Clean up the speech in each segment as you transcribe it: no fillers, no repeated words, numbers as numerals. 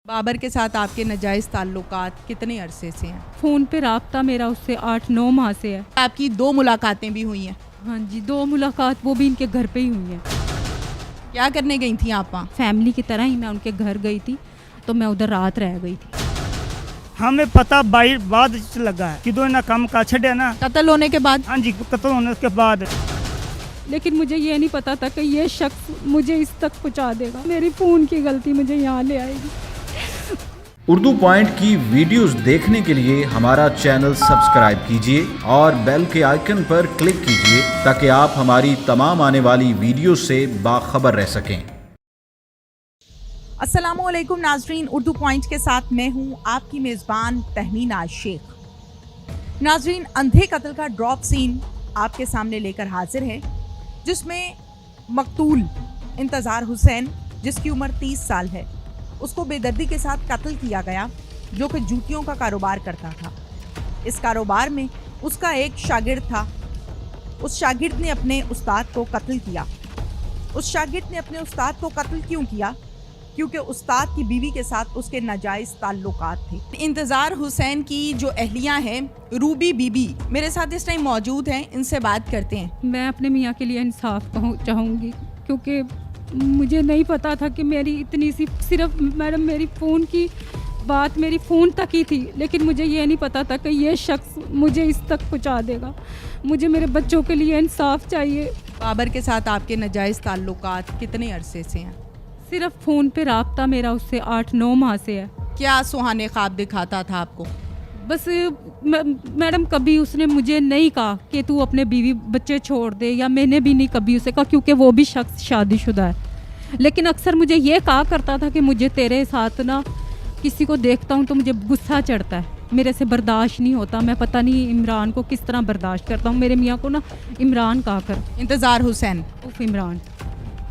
बाबर के साथ आपके नाजायज़ ताल्लुकात कितने अरसे से हैं? फ़ोन पे राब्ता मेरा उससे 8-9 माह से है। आपकी 2 मुलाकातें भी हुई हैं। हाँ जी, 2 मुलाकात वो भी इनके घर पे ही हुई हैं। क्या करने गई थी आप वहाँ? फैमिली की तरह ही मैं उनके घर गई थी, तो मैं उधर रात रह गई थी। हमें पता बाद च लगा है कि दो इन्हें काम का छड़े ना। कत्ल होने के बाद? हाँ जी, कत्ल होने के बाद। लेकिन मुझे ये नहीं पता था कि ये शख्स मुझे इस तक पहुंचा देगा। मेरी फ़ोन की गलती मुझे यहाँ ले आएगी। उर्दू पॉइंट की वीडियोस देखने के लिए हमारा चैनल सब्सक्राइब कीजिए और बेल के आइकन पर क्लिक कीजिए ताकि आप हमारी तमाम आने वाली वीडियो से बाखबर रह सकें। अस्सलामुअलैकुम नाजरीन, उर्दू पॉइंट के साथ मैं हूं आपकी मेज़बान तहमीना शेख। नाजरीन, अंधे कत्ल का ड्रॉप सीन आपके सामने लेकर हाजिर है, जिसमें मकतूल इंतज़ार हुसैन, जिसकी उम्र 30 साल है, उसको बेदर्दी के साथ कत्ल किया गया, जो कि जूतियों का कारोबार करता था। इस कारोबार में उसका एक शागिर्द था। उस शागिर्द ने अपने उस्ताद को कत्ल किया। उस शागिर्द ने अपने उस्ताद को कत्ल क्यों किया? क्योंकि उस्ताद की बीवी के साथ उसके नाजायज़ ताल्लुकात थे। इंतज़ार हुसैन की जो अहलियाँ हैं, रूबी बीबी, मेरे साथ इस टाइम मौजूद हैं, इनसे बात करते हैं। मैं अपने मियाँ के लिए इंसाफ चाहूँगी, क्योंकि मुझे नहीं पता था कि मेरी इतनी सी सिर्फ मैडम मेरी फ़ोन की बात मेरी फ़ोन तक ही थी, लेकिन मुझे ये नहीं पता था कि ये शख्स मुझे इस तक पहुंचा देगा। मुझे मेरे बच्चों के लिए इंसाफ चाहिए। बाबर के साथ आपके नाजायज़ ताल्लुकात कितने अरसे से हैं? सिर्फ फ़ोन पे राब्ता मेरा उससे 8-9 माह से है। क्या सुहाने ख्वाब दिखाता था आपको? बस मैडम कभी उसने मुझे नहीं कहा कि तू अपने बीवी बच्चे छोड़ दे, या मैंने भी नहीं कभी उसे कहा, क्योंकि वो भी शख्स शादीशुदा है। लेकिन अक्सर मुझे ये कहा करता था कि मुझे तेरे साथ ना किसी को देखता हूँ तो मुझे गुस्सा चढ़ता है, मेरे से बर्दाश्त नहीं होता। मैं पता नहीं इमरान को किस तरह बर्दाश्त करता हूँ। मेरे मियाँ को ना इमरान कहा कर। इंतज़ार हुसैन उफ इमरान,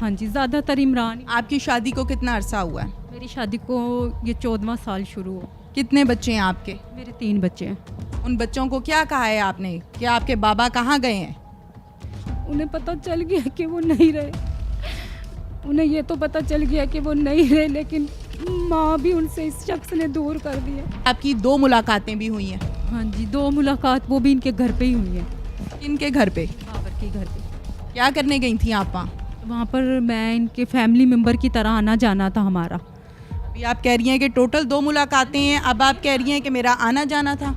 हाँ जी, ज़्यादातर इमरान। आपकी शादी को कितना अरसा हुआ है? मेरी शादी को ये 14वां साल शुरू हो। कितने बच्चे हैं आपके? मेरे 3 बच्चे हैं। उन बच्चों को क्या कहा है आपने कि आपके बाबा कहाँ गए हैं? उन्हें पता चल गया कि वो नहीं रहे। उन्हें ये तो पता चल गया कि वो नहीं रहे, लेकिन माँ भी उनसे इस शख्स ने दूर कर दिया। आपकी 2 मुलाकातें भी हुई हैं। हाँ जी, 2 मुलाकात वो भी इनके घर पे ही हुई हैं। इनके घर पे? बाबर के घर पे। क्या करने गई थी आप वहाँ? वहाँ पर मैं इनके फैमिली मेम्बर की तरह आना जाना था हमारा। अभी आप कह रही हैं कि टोटल 2 मुलाकातें हैं, अब आप कह रही हैं कि मेरा आना जाना था।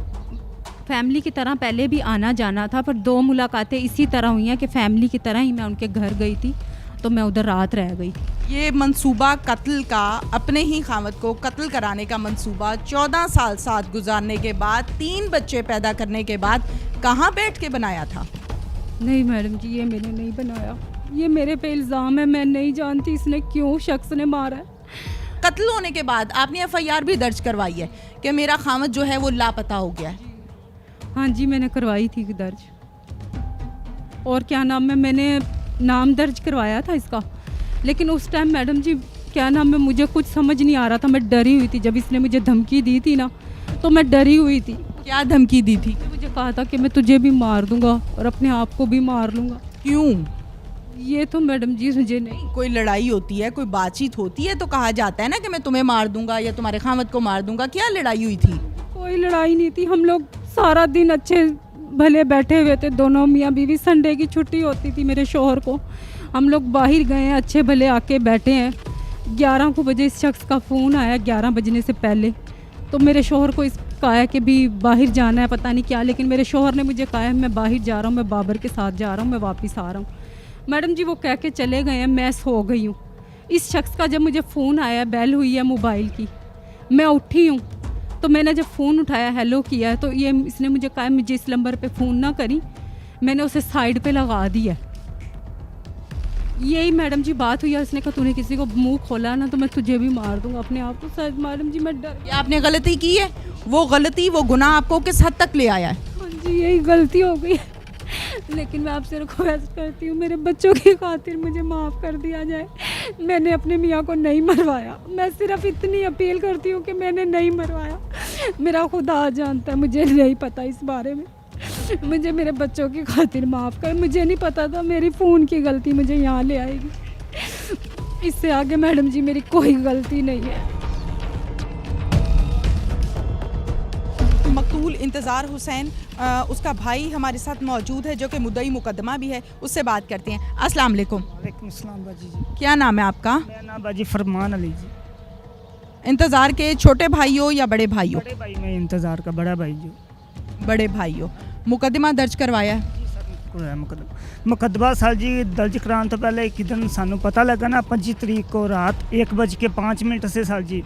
फैमिली की तरह पहले भी आना जाना था, पर 2 मुलाकातें इसी तरह हुई हैं कि फैमिली की तरह ही मैं उनके घर गई थी, तो मैं उधर रात रह गई। ये मंसूबा कत्ल का, अपने ही खामद को कत्ल कराने का मंसूबा 14 साल साथ गुजारने के बाद, 3 बच्चे पैदा करने के बाद कहाँ बैठ के बनाया था? नहीं मैडम जी, ये मैंने नहीं बनाया। ये मेरे पे इल्ज़ाम है। मैं नहीं जानती इसने क्यों शख्स ने मारा है। कत्ल होने के बाद आपने एफआईआर भी दर्ज करवाई है कि मेरा खामद जो है वो लापता हो गया है। हाँ जी, मैंने करवाई थी दर्ज। और क्या नाम है, मैंने नाम दर्ज करवाया था इसका, लेकिन उस टाइम मैडम जी क्या नाम है, मुझे कुछ समझ नहीं आ रहा था। मैं डरी हुई थी। जब इसने मुझे धमकी दी थी ना, तो मैं डरी हुई थी। क्या धमकी दी थी? मुझे कहा था कि मैं तुझे भी मार दूंगा और अपने आप को भी मार लूँगा। क्यों? ये तो मैडम जी मुझे नहीं। कोई लड़ाई होती है, कोई बातचीत होती है तो कहा जाता है ना कि मैं तुम्हें मार दूंगा या तुम्हारे खामद को मार दूंगा। क्या लड़ाई हुई थी? कोई लड़ाई नहीं थी। हम लोग सारा दिन अच्छे भले बैठे हुए थे, दोनों मियाँ बीवी। संडे की छुट्टी होती थी मेरे शोहर को। हम लोग बाहर गए हैं, अच्छे भले आके बैठे हैं। 11 को बजे इस शख्स का फ़ोन आया, 11 बजने से पहले। तो मेरे शोहर को कहा है कि भी बाहर जाना है, पता नहीं क्या, लेकिन मेरे शोहर ने मुझे कहा है मैं बाहर जा रहा हूँ, मैं बाबर के साथ जा रहा हूँ, मैं वापस आ रहा हूँ। मैडम जी वो कह के चले गए हैं। मैं सो गई हूँ। इस शख्स का जब मुझे फ़ोन आया, बेल हुई है मोबाइल की, मैं उठी हूँ, तो मैंने जब फ़ोन उठाया, हेलो किया, तो ये इसने मुझे कहा मुझे इस नंबर पे फ़ोन ना करी। मैंने उसे साइड पे लगा दिया। यही मैडम जी बात हुई है। उसने कहा तूने किसी को मुंह खोला ना तो मैं तुझे भी मार दूंगा। अपने आप को शायद मैडम जी मैं डर। क्या आपने गलती की है? वो गलती, वो गुनाह आपको किस हद तक ले आया है? हाँ जी, यही गलती हो गई है। लेकिन मैं आपसे रिक्वेस्ट करती हूँ, मेरे बच्चों की खातिर मुझे माफ़ कर दिया जाए। मैंने अपने मियाँ को नहीं मरवाया। मैं सिर्फ इतनी अपील करती हूँ कि मैंने नहीं मरवाया। मेरा खुदा जानता है, मुझे नहीं पता इस बारे में। मुझे मेरे बच्चों की खातिर माफ़ कर। मुझे नहीं पता था मेरी फ़ोन की गलती मुझे यहाँ ले आएगी। इससे आगे मैडम जी मेरी कोई गलती नहीं है। मकतूल इंतज़ार हुसैन उसका भाई हमारे साथ मौजूद है जो कि मुद्दई मुकदमा भी है, उससे बात करते हैं। अस्सलाम वालेकुम। वालेकुम अस्सलाम बाजी जी। क्या नाम है आपका? मेरा नाम बाजी फरमान अली जी। इंतज़ार के छोटे भाई हो या बड़े भाई हो? बड़े भाई में इंतज़ार का बड़ा भाई जो। बड़े भाई हो। मुकदमा दर्ज करवाया है? जी सर को है मुकदमा सर जी दर्ज कराने तो पहले एक दिन सानू पता लगा ना 25 तरीक को रात 1:05 से सर जी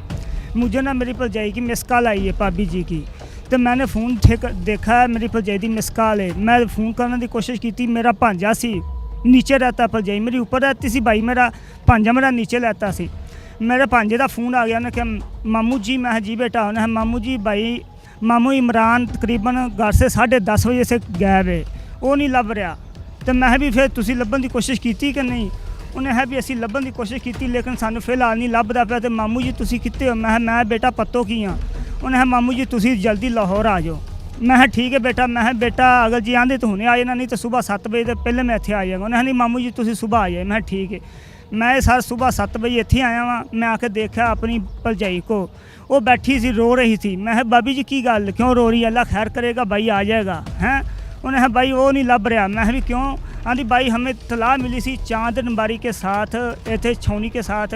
मुझे ना मेरी भरजाई की मिस कॉल आई है भाभी जी की। तो मैंने फ़ोन देखा है मेरी भरजाई की मिस कॉल है। मैं फ़ोन करने की कोशिश की, मेरा भांजा सी नीचे रहता, भरजाई मेरी ऊपर रहती सी, भाई मेरा भांजा मेरा नीचे रहता सी। मेरे भांजे का फ़ोन आ गया, उन्हें कहा मामू जी। मैं जी बेटा। उन्हें मामू जी भाई मामू इमरान तकरीबन घर से 10:30 बजे से गायब है, वो नहीं लभ रहा। तो मैं भी फिर तुसी लभन की कोशिश की कि नहीं? उन्हें है भी असी लभन की कोशिश की लेकिन सानू फिलहाल नहीं लभदा पिया। तो मामू जी तुसी कित्ते हो? मैं बेटा पत्तो की हाँ। उन्हें मामू जी तुसी जल्दी लाहौर आ जाओ। मैं ठीक है बेटा। मैं बेटा अगर जी आंदे तो हुणे आ जाना, नहीं तो सुबह 7 बजे तो पहले मैं इत्थे आ जाएगा। उन्हें नहीं मामू जी तुसी सुबह आ जाए। मैं ठीक है। मैं सर सुबह 7 बजे इत्थे आया वहाँ। मैं आके देखा अपनी भरजाई को, वो बैठी सी रो रही थी। मैं भाभी जी की गल क्यों रो रही है? अल्लाह खैर करेगा, भाई आ जाएगा हैं। उन्हें भाई वो नहीं लभ रहा। मैं भी क्यों? आंधी भाई हमें तलाह मिली सी चांद नंबारी के साथ इतने छौनी के साथ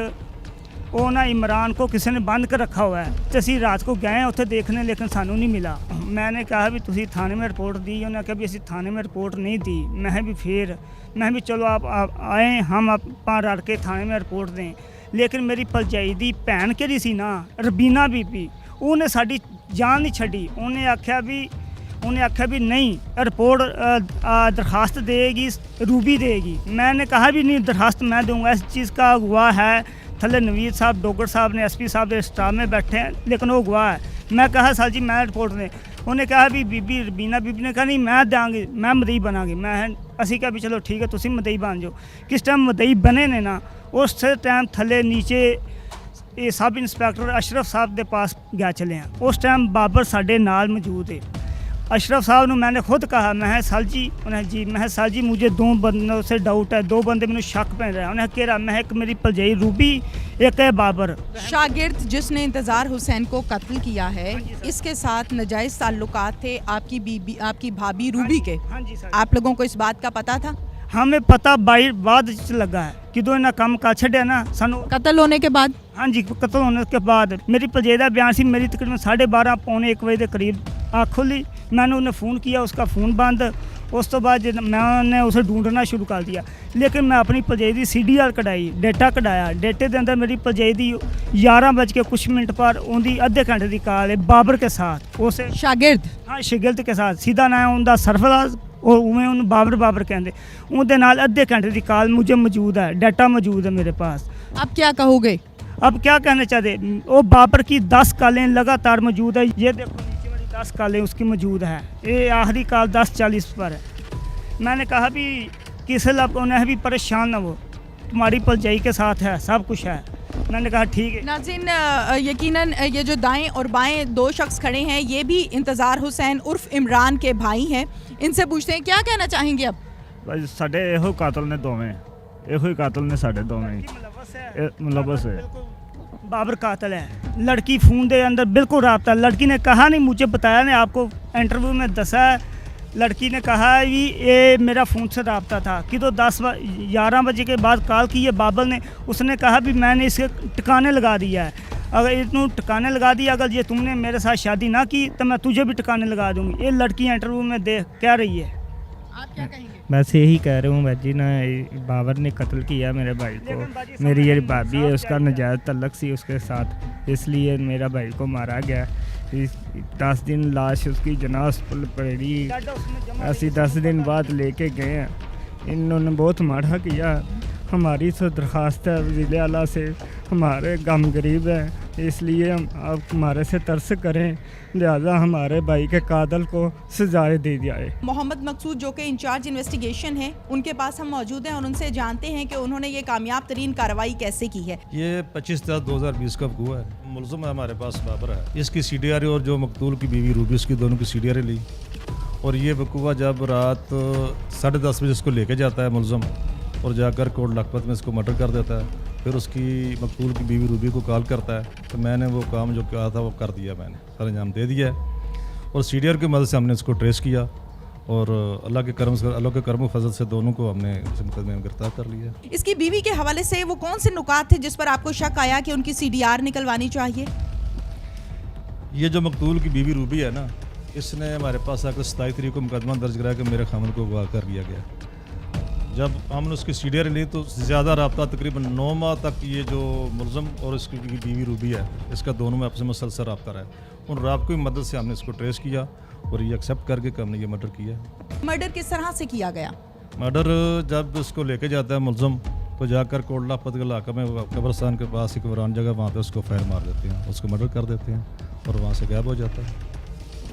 वो ना इमरान को किसी ने बंद कर रखा हुआ है। तो असी रात को गए उत्थे देखने लेकिन सानू नहीं मिला। मैंने कहा भी तुसी थाने में रिपोर्ट दी? उन्हें कहा भी असी थाने में रिपोर्ट नहीं दी। मैं भी चलो आप आए हम आप रल के थाने में रिपोर्ट दें। लेकिन मेरी भरजाई दी भैन केड़ी सी ना रबीना बीबी, उन्हें साडी जान नहीं छड़ी। उन्हें आख्या भी नहीं रिपोर्ट दरखास्त देगी रूबी देगी। मैंने कहा भी नहीं दरखास्त मैं दूंगा। इस चीज़ का गवाह है थले नवीद साहब डोगर साहब ने SP साहब के स्टाफ में बैठे हैं, लेकिन वो गवाह है। मैं कहा सर जी मैं रिपोर्ट दें। उन्हें कहा भी बीबी रबीना बीबी ने कहा नहीं मैं देंगी, मैं मदई बनागी। मैं असी कहा भी चलो ठीक है तुसी मदई बन जाओ। किस टाइम मदई बने ने ना उस टाइम थले नीचे ये सब इंस्पैक्टर अशरफ साहब के पास गया चले हैं। उस टाइम बाबर साढ़े नाल मौजूद है। अशरफ साहब ने मैंने खुद कहा मैं सर जी। उन्हें जी मैं सर जी मुझे 2 बंदों से डाउट है, 2 बंदे मैंने शक पे रहे हैं। उन्हें कह रहा मैं एक मेरी भरजाई रूबी एक है बाबर। शागिर्द जिसने इंतज़ार हुसैन को कत्ल किया है इसके साथ नाजायज़ ताल्लुकात थे आपकी भाभी रूबी के? हाँ जी सर। आप लोगों को इस बात का पता था? हमें पता बाद लगा है कि दो इन्हें काम कर छड़िया ना सानू कत्ल होने के बाद? हाँ जी कत्ल होने के बाद मेरी भरजाई का बयान सी मेरी तकरीबन 12:30 पौने 1 बजे के करीब आँख खुली। मैंने उन्हें फ़ोन किया, उसका फ़ोन बंद। उस तो बाद मैंने उसे ढूंढना शुरू कर दिया। लेकिन मैं अपनी भरजाई की CDR कढ़ाई डेटा कढ़ाया। डेटे के अंदर मेरी भरजाई की 11:00 पर उनकी आधे घंटे की कॉल है बाबर के साथ। उसे शागिर्द? हाँ शागिर्द के साथ सीधा नाम उनका सरफराज और उमें उन्हें बाबर कहते। उनके नाल आधे घंटे की कॉल मुझे मौजूद है, डाटा मौजूद है मेरे पास। आप क्या कहोगे? अब क्या कहना चाहते? वो बाबर की 10 कॉलें लगातार मौजूद है। ये देखो नीचे वाली 10 कॉलें उसकी मौजूद है। ये आखिरी कॉल 10:40 पर है। मैंने कहा भी किसी उन्हें भी परेशान ना हो, तुम्हारी भरजाई के साथ है, सब कुछ है। मैंने कहा ठीक है। नाज़रीन यकीनन ये जो दाएं और बाएं 2 शख्स खड़े हैं ये भी इंतज़ार हुसैन उर्फ इमरान के भाई हैं। इनसे पूछते हैं क्या कहना चाहेंगे अब? भाई साढ़े यो कातल ने दोवें यो कातल ने साढ़े दोवें मुलवस है। बाबर कातल है। लड़की फ़ोन के अंदर बिल्कुल रब्ता। लड़की ने कहा नहीं, मुझे बताया ने आपको इंटरव्यू में दसा है। लड़की ने कहा कि ये मेरा फ़ोन से रब्ता था कि तो 11 बजे के बाद कॉल की है बाबर ने। उसने कहा भी मैंने इसे ठिकाने लगा दिया है। अगर इतनू ठिकाने लगा दिया, अगर ये तुमने मेरे साथ शादी ना की तो मैं तुझे भी ठिकाने लगा दूँगी। ये लड़की इंटरव्यू में देख कह रही है। आप क्या कहेंगे? बस यही कह रहा हूँ भाजी ना बाबर ने कत्ल किया मेरे भाई को। मेरी ये भाभी है उसका नाजायज़ तल्लक सी उसके साथ, इसलिए मेरा भाई को मारा गया। 10 दिन लाश उसकी जनाज़ पर पड़ी। ऐसी 10 दिन बाद लेके गए हैं। इन्होंने बहुत माड़ा किया। हमारी तो दरख्वास्त है वज़ीर आला से, हमारे गम गरीब है इसलिए हम आप हमारे से तरस करें, लिहाजा हमारे भाई के कातल को सजाए दे जाए। मोहम्मद मकसूद जो कि इंचार्ज इन्वेस्टिगेशन है उनके पास हम मौजूद हैं और उनसे जानते हैं कि उन्होंने ये कामयाब तरीन कार्रवाई कैसे की है। ये 25/10/2020 का हुआ है। मुलज़िम है हमारे पास बाबर है। इसकी CDR और जो मकतूल की बीवी रूबी उसकी दोनों की CDR ली और ये वकूआ जब रात 10:30 बजे इसको लेके जाता है मुलज़िम और जाकर कोट लखपत में इसको मर्डर कर देता है। फिर उसकी मकतूल की बीवी रूबी को कॉल करता है। तो मैंने वो काम जो कहा था वो कर दिया, मैंने सर अंजाम दे दिया है। और सीडीआर की मदद से हमने इसको ट्रेस किया और अल्लाह के कर्म फजल से दोनों को हमने इस मुकदमे में गिरफ्तार कर लिया। इसकी बीवी के हवाले से वो कौन से नुकात थे जिस पर आपको शक आया कि उनकी सीडीआर निकलवानी चाहिए? ये जो मकतूल की बीवी रूबी है ना, इसने हमारे पास आकर 27 तारीख को मुकदमा दर्ज कराया कि मेरे खामन को अगवा कर लिया गया। जब हमने उसकी सीडीआर ली तो ज़्यादा रब्ता तकरीबन 9 माह तक ये जो मुलज़म और इसकी बीवी रूबी है, इसका दोनों में आपस में मुसलसल रब्ता रहा है। उन राबतों की मदद से हमने इसको ट्रेस किया और ये एक्सेप्ट करके कि हमने ये मर्डर किया। मर्डर किस तरह से किया गया? मर्डर जब उसको लेके जाता है मुलज़म तो जाकर कोटला पतगल इलाका में कब्रस्तान के पास एक वीरान जगह, वहाँ पे उसको फायर मार देते हैं, उसको मर्डर कर देते हैं और वहाँ से गायब हो जाता है।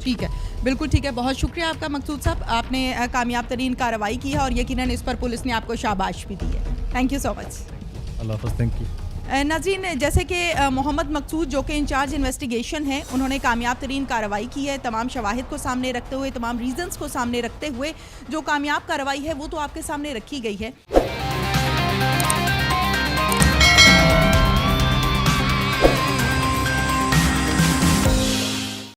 ठीक है, बिल्कुल ठीक है। बहुत शुक्रिया आपका मकसूद साहब, आपने कामयाब तरीन कार्रवाई की है और यकीनन इस पर पुलिस ने आपको शाबाश भी दी है। Thank you so much. अल्लाह हाफ़िज़, थैंक यू। नाज़रीन, जैसे कि मोहम्मद मकसूद जो कि इंचार्ज इन्वेस्टिगेशन है, उन्होंने कामयाब तरीन कार्रवाई की है। तमाम शवाहिद को सामने रखते हुए, तमाम रीजंस को सामने रखते हुए जो कामयाब कार्रवाई है वो तो आपके सामने रखी गई है।